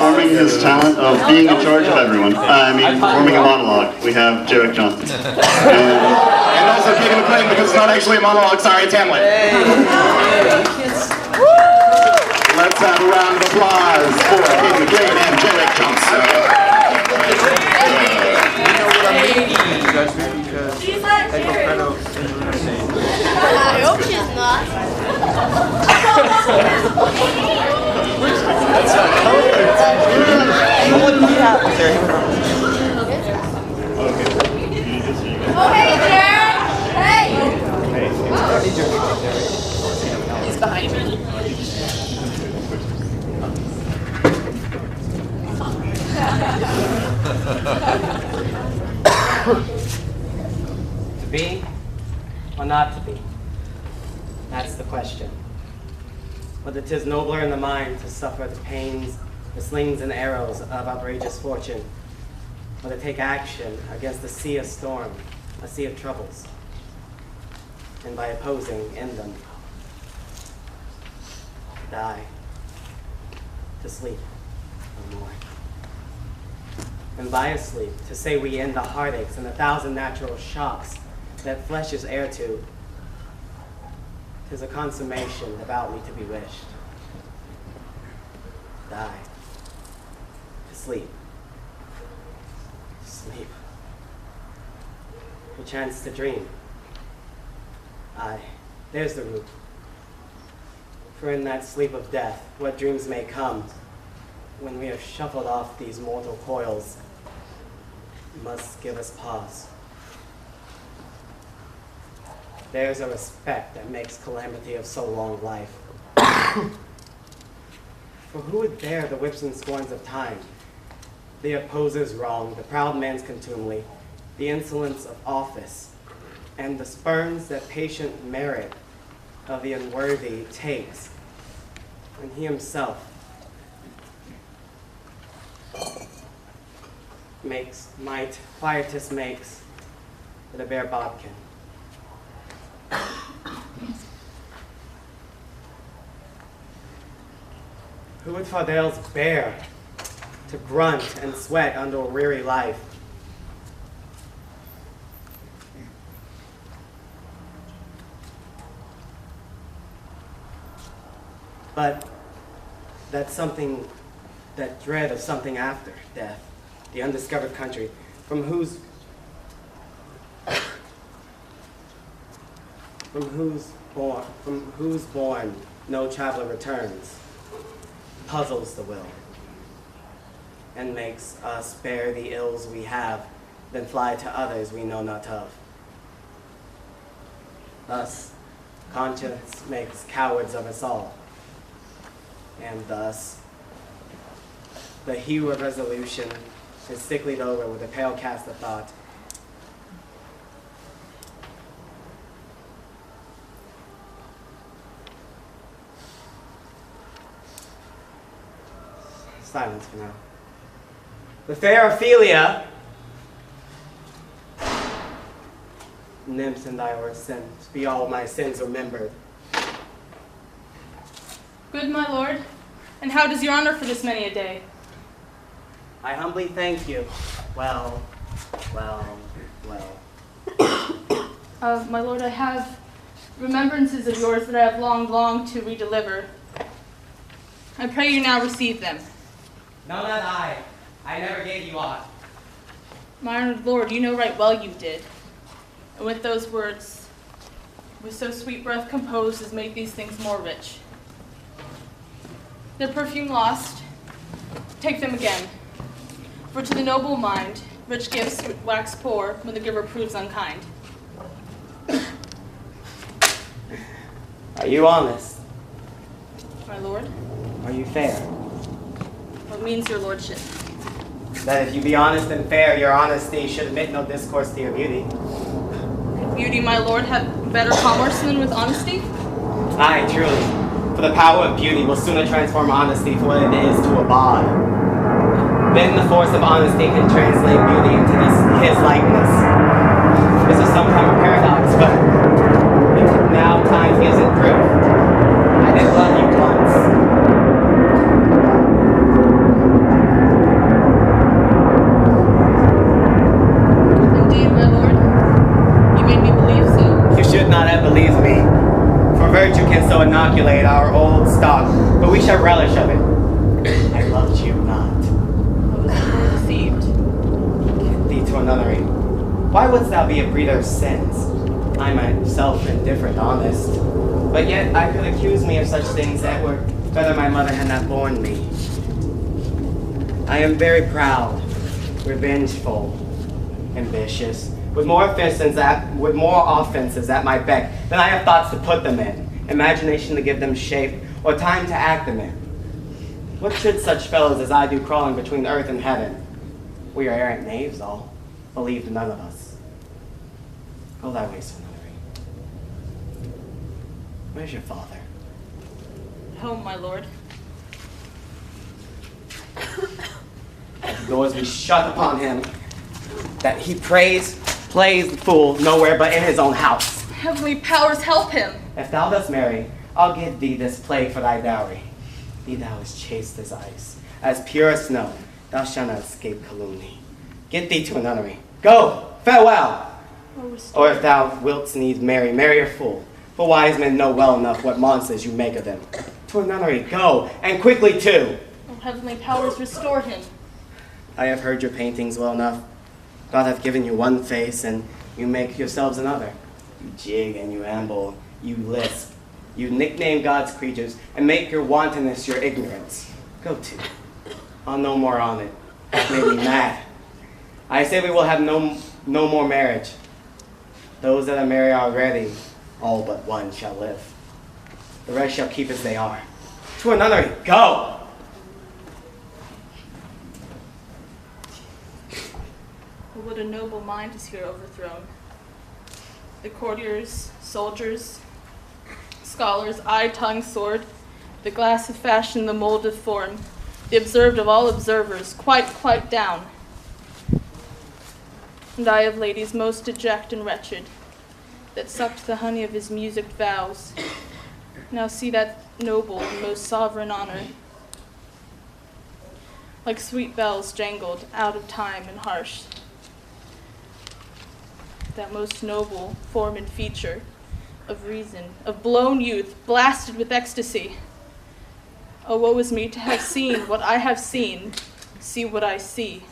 performing his talent of being in charge of everyone. Performing a monologue. We have Jerick Johnson. And also Catie McLean, because it's not actually a monologue, sorry, it's Hamlet. Let's have a round of applause for Catie McLean and Jerick Johnson. She's not Jerick. I hope she's not. Oh, hey, Jerick! Hey! He's behind me. To be or not to be? That's the question. Whether 'tis nobler in the mind to suffer the pains, the slings and arrows of outrageous fortune, or to take action against a sea of storm, a sea of troubles, and by opposing in them, to die, to sleep no more. And by a sleep, to say we end the heartaches and the thousand natural shocks that flesh is heir to, 'tis a consummation devoutly to be wished. To die, to sleep, to sleep, perchance to dream. Aye, there's the root. For in that sleep of death, what dreams may come, when we have shuffled off these mortal coils, must give us pause. There's a respect that makes calamity of so long life. For who would bear the whips and scorns of time, the opposer's wrong, the proud man's contumely, the insolence of office, and the spurns that patient merit of the unworthy takes, and he himself makes might, quietus makes, but a bare bodkin. Who would fardels bear to grunt and sweat under a weary life? But that something, that dread of something after death, the undiscovered country, from whose born no traveler returns, puzzles the will, and makes us bear the ills we have, then fly to others we know not of. Thus, conscience makes cowards of us all, and thus, the hue of resolution is sicklied over with a pale cast of thought. Silence for now. The fair Ophelia, nymphs in thy sins, be all my sins remembered. Good, my lord. And how does your honor for this many a day? I humbly thank you. Well. My lord, I have remembrances of yours that I have longed to redeliver. I pray you now receive them. No, not I. I never gave you aught. My honored lord, you know right well you did. And with those words, with so sweet breath composed as made these things more rich. Their perfume lost, take them again. For to the noble mind, rich gifts wax poor when the giver proves unkind. Are you honest? My lord, Are you fair? what means your lordship? That if you be honest and fair, your honesty should admit no discourse to your beauty. Beauty, my lord, have better commerce than with honesty? Aye, truly. For the power of beauty will sooner transform honesty for what it is to a bawd. Then the force of honesty can translate beauty into his likeness. This is some kind of paradox, but now time gives it proof. I did love you once. inoculate our old stock, but we shall relish of it. I loved you not. I was sore deceived. Get thee to a nunnery. Why wouldst thou be a breeder of sins? I myself indifferent, honest. But yet I could accuse me of such things that were whether my mother had not borne me. I am very proud, revengeful, ambitious, with more offenses at my beck than I have thoughts to put them in, imagination to give them shape, or time to act them in. What should such fellows as I do crawling between earth and heaven? We are errant knaves all, believe none of us. Go thy ways, Sir Nunnery. Where's your father? Home, my lord. The doors be shut upon him, that he plays the fool nowhere but in his own house. Heavenly powers help him. If thou dost marry, I'll give thee this plague for thy dowry. Be thou as chaste as ice, as pure as snow, thou shalt not escape calumny. Get thee to a nunnery. Go, farewell! Or if thou wilt needs marry a fool, for wise men know well enough what monsters you make of them. To a nunnery, go, and quickly too! Oh, heavenly powers, restore him. I have heard your paintings well enough. God hath given you one face, and you make yourselves another. You jig and you amble, you lisp, you nickname God's creatures, and make your wantonness your ignorance. Go to. I'll no more on it. That made me mad. I say we will have no more marriage. Those that are married already, all but one shall live. The rest shall keep as they are. To a nunnery, go! What a noble mind is here overthrown. The courtiers, soldiers, scholars, eye, tongue, sword, the glass of fashion, the mold of form, the observed of all observers, quite down. And I of ladies most deject and wretched, that sucked the honey of his musicked vows, now see that noble and most sovereign honor, like sweet bells jangled, out of time and harsh. That most noble form and feature of reason, of blown youth, blasted with ecstasy. Oh, woe is me to have seen what I have seen, see what I see.